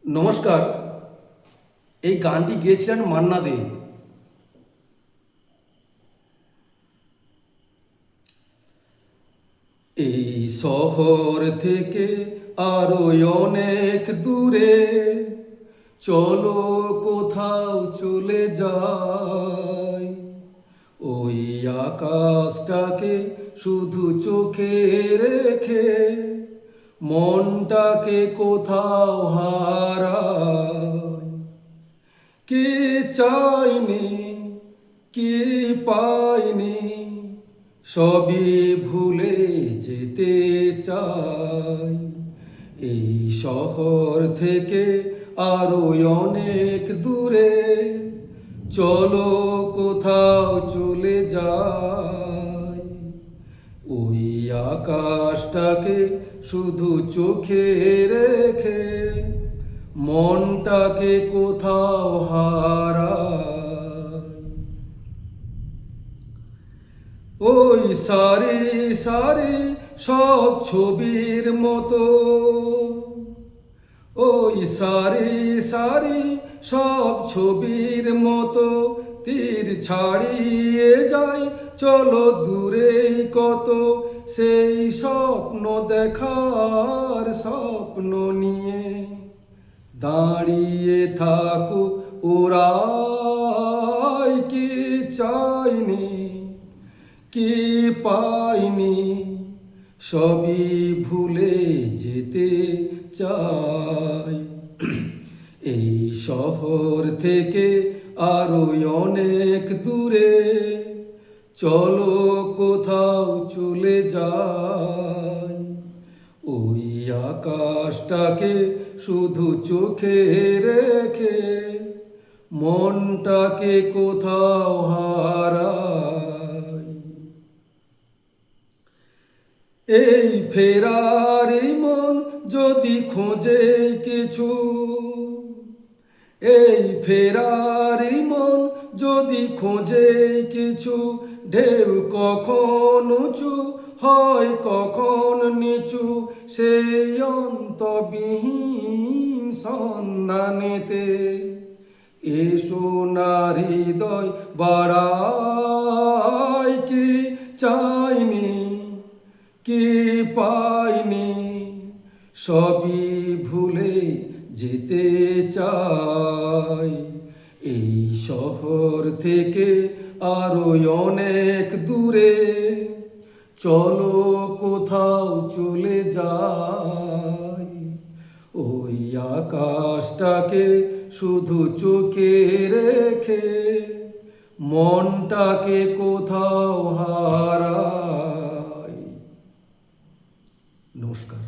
নমস্কার। এই গানটি গেয়েছিলেন মান্না দে। এই শহর থেকে আরো অনেক দূরে চলো কোথাও চলে যাই। ওই আকাশটাকে শুধু চোখে রেখে মনটাকে কোথাও হারাই। কে চাইনি, কে পাইনি, সবই ভুলে যেতে চাই। এই শহর থেকে আরো অনেক দূরে চলো কোথাও চলে যাই। ওই আকাশটাকে শুধু চোখে রেখে মনটাকে কোথাও হারাই। ওই সারি সারি সব ছবির মতো, ওই সারি সারি সব ছবির মতো তীর ছাড়িয়ে যাই। চলো দূরে কত সেই স্বপ্ন দেখার স্বপ্ন নিয়ে দাঁড়িয়ে থাকুক ওরাই। কি চাইনি, কি পাইনি, সবই ভুলে যেতে চাই। এই শহর থেকে আরো অনেক দূরে চলো কোথাও চলে যাই। ওই আকাশটাকে শুধু চোখে রেখে মনটাকে কোথাও হারাই। এই ফেরারি মন যদি খোঁজে কিছু, এই ফেরারি মন যদি খোঁজে কিছু, ঢেউ কখন উঁচু হয় কখন নিচু, সেই অন্তবিহীন সন্ধানেতে এসো না হৃদয় বাড়াই। কি চাইনি, কি পাইনি, সবই ভুলে যেতে চাই। এই শহর থেকে আরো অনেক দূরে চলো কোথাও চলে যাই। ওই আকাশটাকে শুধু চোখে রেখে মনটাকে কোথাও হারাই। নমস্কার।